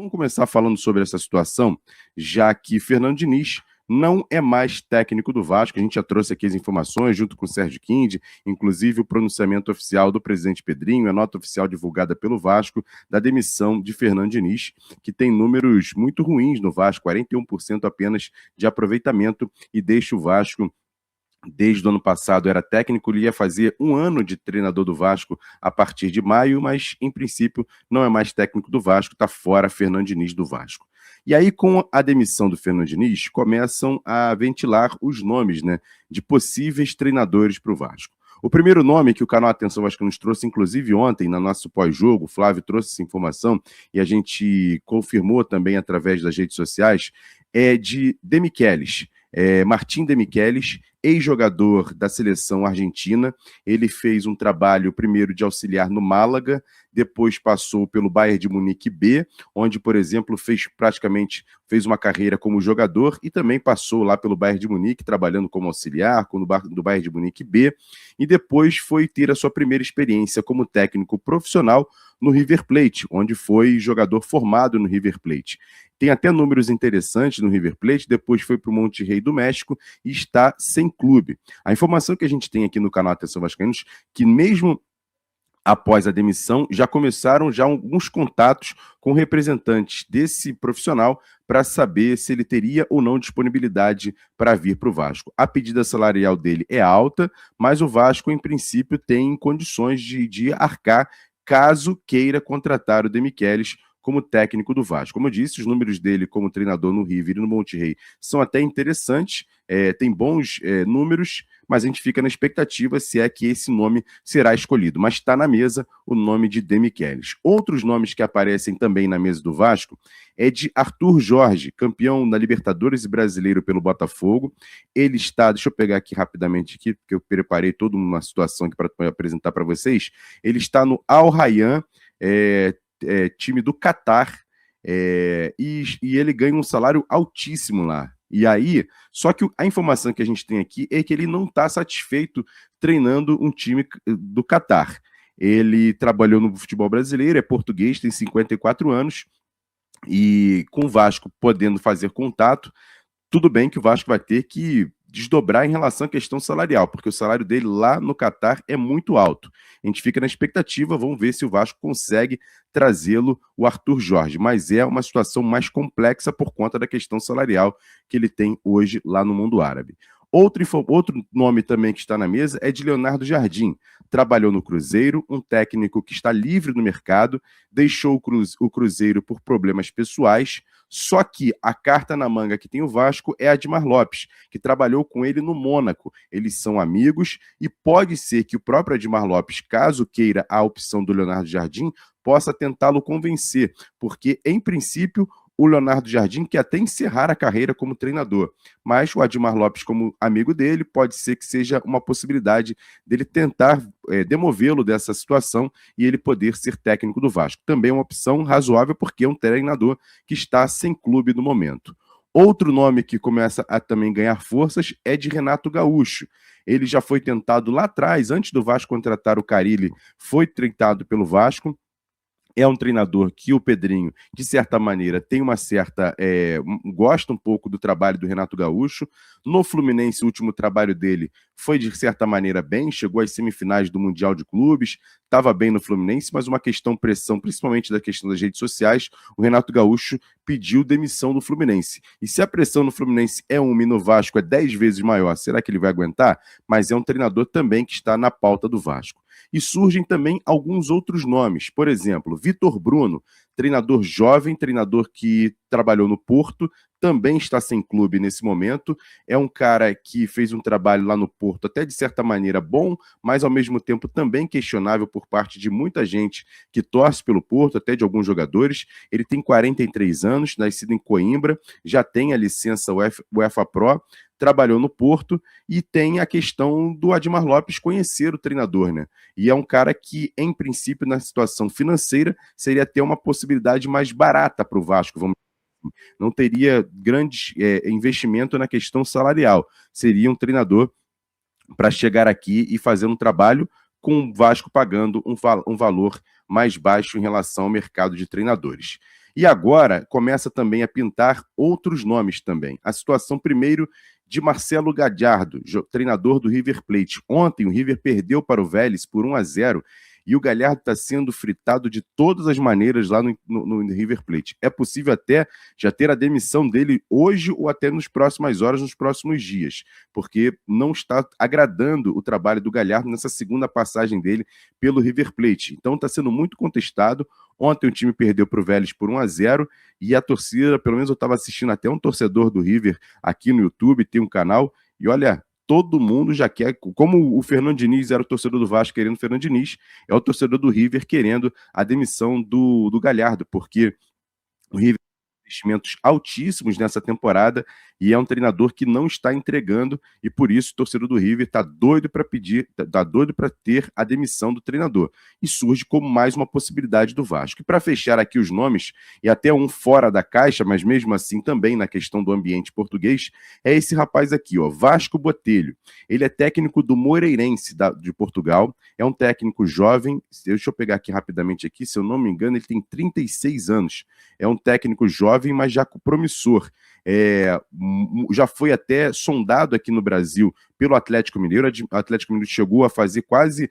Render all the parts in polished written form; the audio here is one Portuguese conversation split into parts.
Vamos começar falando sobre essa situação, já que Fernando Diniz não é mais técnico do Vasco. A gente já trouxe aqui as informações junto com o Sérgio Quinde, inclusive o pronunciamento oficial do presidente Pedrinho, a nota oficial divulgada pelo Vasco da demissão de Fernando Diniz, que tem números muito ruins no Vasco, 41% apenas de aproveitamento, e deixa o Vasco. Desde o ano passado era técnico, ele ia fazer um ano de treinador do Vasco a partir de maio, mas em princípio não é mais técnico do Vasco, está fora Fernando Diniz do Vasco. E aí, com a demissão do Fernando Diniz, começam a ventilar os nomes, né, de possíveis treinadores para o Vasco. O primeiro nome que o canal Atenção Vasco nos trouxe, inclusive ontem, no nosso pós-jogo, o Flávio trouxe essa informação e a gente confirmou também através das redes sociais, é de Demichelis. Martim Demichelis, ex-jogador da seleção argentina. Ele fez um trabalho primeiro de auxiliar no Málaga, depois passou pelo Bayern de Munique B, onde, por exemplo, fez uma carreira como jogador e também passou lá pelo Bayern de Munique, trabalhando como auxiliar do Bayern de Munique B, e depois foi ter a sua primeira experiência como técnico profissional no River Plate, onde foi jogador formado no River Plate. Tem até números interessantes no River Plate, depois foi para o Monterrey do México e está sem clube. A informação que a gente tem aqui no canal Atenção Vascaínos, que mesmo após a demissão, já começaram alguns contatos com representantes desse profissional para saber se ele teria ou não disponibilidade para vir para o Vasco. A pedida salarial dele é alta, mas o Vasco, em princípio, tem condições de arcar caso queira contratar o Demichelis como técnico do Vasco. Como eu disse, os números dele como treinador no River e no Monterrey são até interessantes, tem bons números, mas a gente fica na expectativa se é que esse nome será escolhido. Mas está na mesa o nome de Demichelis. Outros nomes que aparecem também na mesa do Vasco é de Arthur Jorge, campeão da Libertadores e brasileiro pelo Botafogo. Ele está, deixa eu pegar aqui rapidamente, porque eu preparei toda uma situação aqui para apresentar para vocês. Ele está no Al Rayyan, time do Catar, e ele ganha um salário altíssimo lá. E aí, só que a informação que a gente tem aqui é que ele não está satisfeito treinando um time do Catar. Ele trabalhou no futebol brasileiro, é português, tem 54 anos, e com o Vasco podendo fazer contato, tudo bem que o Vasco vai ter que desdobrar em relação à questão salarial, porque o salário dele lá no Catar é muito alto. A gente fica na expectativa, vamos ver se o Vasco consegue trazê-lo, o Arthur Jorge, mas é uma situação mais complexa por conta da questão salarial que ele tem hoje lá no mundo árabe. Outro nome também que está na mesa é de Leonardo Jardim. Trabalhou no Cruzeiro, um técnico que está livre no mercado, deixou o Cruzeiro por problemas pessoais, só que a carta na manga que tem o Vasco é a Admar Lopes, que trabalhou com ele no Mônaco. Eles são amigos e pode ser que o próprio Admar Lopes, caso queira a opção do Leonardo Jardim, possa tentá-lo convencer, porque, em princípio, o Leonardo Jardim quer até encerrar a carreira como treinador, mas o Admar Lopes, como amigo dele, pode ser que seja uma possibilidade dele tentar demovê-lo dessa situação e ele poder ser técnico do Vasco. Também é uma opção razoável, porque é um treinador que está sem clube no momento. Outro nome que começa a também ganhar forças é de Renato Gaúcho. Ele já foi tentado lá atrás, antes do Vasco contratar o Carille, foi tentado pelo Vasco. É um treinador que o Pedrinho, de certa maneira, tem uma certa... gosta um pouco do trabalho do Renato Gaúcho. No Fluminense, o último trabalho dele foi, de certa maneira, bem. Chegou às semifinais do Mundial de Clubes, estava bem no Fluminense, mas uma questão pressão, principalmente da questão das redes sociais, o Renato Gaúcho pediu demissão do Fluminense. E se a pressão no Fluminense é 1 e no Vasco é 10 vezes maior, será que ele vai aguentar? Mas é um treinador também que está na pauta do Vasco. E surgem também alguns outros nomes. Por exemplo, Vitor Bruno, treinador jovem, treinador que trabalhou no Porto, também está sem clube nesse momento. É um cara que fez um trabalho lá no Porto, até de certa maneira bom, mas ao mesmo tempo também questionável por parte de muita gente que torce pelo Porto, até de alguns jogadores. Ele tem 43 anos, nascido em Coimbra, já tem a licença UEFA Pro, trabalhou no Porto e tem a questão do Admar Lopes conhecer o treinador, né? E é um cara que, em princípio, na situação financeira, seria ter uma possibilidade mais barata para o Vasco, vamos dizer. Não teria grande investimento na questão salarial. Seria um treinador para chegar aqui e fazer um trabalho com o Vasco pagando um valor mais baixo em relação ao mercado de treinadores. E agora começa também a pintar outros nomes também. A situação primeiro de Marcelo Gallardo, treinador do River Plate. Ontem o River perdeu para o Vélez por 1-0 e o Gallardo está sendo fritado de todas as maneiras lá no River Plate. É possível até já ter a demissão dele hoje ou até nas próximas horas, nos próximos dias, porque não está agradando o trabalho do Gallardo nessa segunda passagem dele pelo River Plate. Então está sendo muito contestado. Ontem o time perdeu para o Vélez por 1-0 e a torcida, pelo menos eu estava assistindo até um torcedor do River aqui no YouTube, tem um canal, e olha, todo mundo já quer, como o Fernando Diniz era o torcedor do Vasco querendo o Fernando Diniz, é o torcedor do River querendo a demissão do Gallardo, porque o River tem investimentos altíssimos nessa temporada e é um treinador que não está entregando e por isso o torcedor do River está doido para pedir, está doido para ter a demissão do treinador. E surge como mais uma possibilidade do Vasco. E para fechar aqui os nomes, e até um fora da caixa, mas mesmo assim também na questão do ambiente português, é esse rapaz aqui, ó, Vasco Botelho. Ele é técnico do Moreirense de Portugal, é um técnico jovem, deixa eu pegar aqui rapidamente aqui, se eu não me engano, ele tem 36 anos. É um técnico jovem, mas já promissor. Já foi até sondado aqui no Brasil pelo Atlético Mineiro. O Atlético Mineiro chegou a fazer quase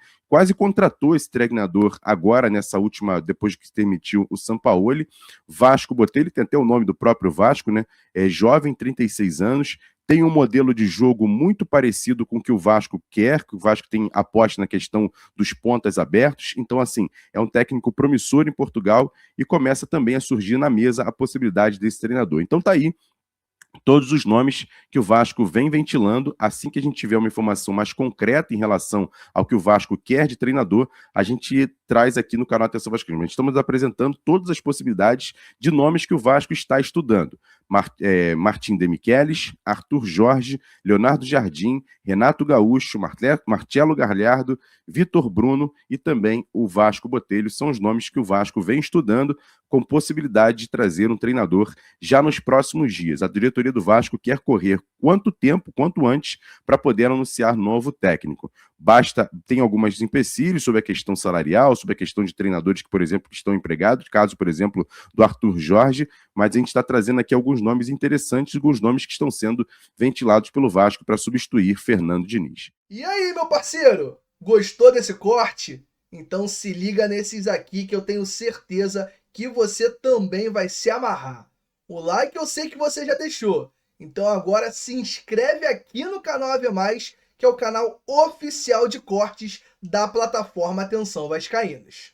contratou esse treinador agora nessa última, depois que se demitiu o Sampaoli. Vasco Botelho, tem até o nome do próprio Vasco, né? É jovem, 36 anos, tem um modelo de jogo muito parecido com o que o Vasco quer, que o Vasco tem aposta na questão dos pontas abertos. Então, assim, é um técnico promissor em Portugal e começa também a surgir na mesa a possibilidade desse treinador. Então tá aí todos os nomes que o Vasco vem ventilando. Assim que a gente tiver uma informação mais concreta em relação ao que o Vasco quer de treinador, a gente traz aqui no canal Atenção Vascaíno. Estamos apresentando todas as possibilidades de nomes que o Vasco está estudando. Martim de Michelis, Arthur Jorge, Leonardo Jardim, Renato Gaúcho, Marcelo Gallardo, Vitor Bruno e também o Vasco Botelho. São os nomes que o Vasco vem estudando com possibilidade de trazer um treinador já nos próximos dias. A diretoria do Vasco quer correr quanto antes, para poder anunciar novo técnico. Tem alguns empecilhos sobre a questão salarial, sobre a questão de treinadores que, por exemplo, estão empregados, caso, por exemplo, do Arthur Jorge, mas a gente está trazendo aqui alguns nomes interessantes, alguns nomes que estão sendo ventilados pelo Vasco para substituir Fernando Diniz. E aí, meu parceiro? Gostou desse corte? Então se liga nesses aqui que eu tenho certeza que você também vai se amarrar. O like eu sei que você já deixou. Então agora se inscreve aqui no canal AV+, que é o canal oficial de cortes da plataforma Atenção Vascaínos.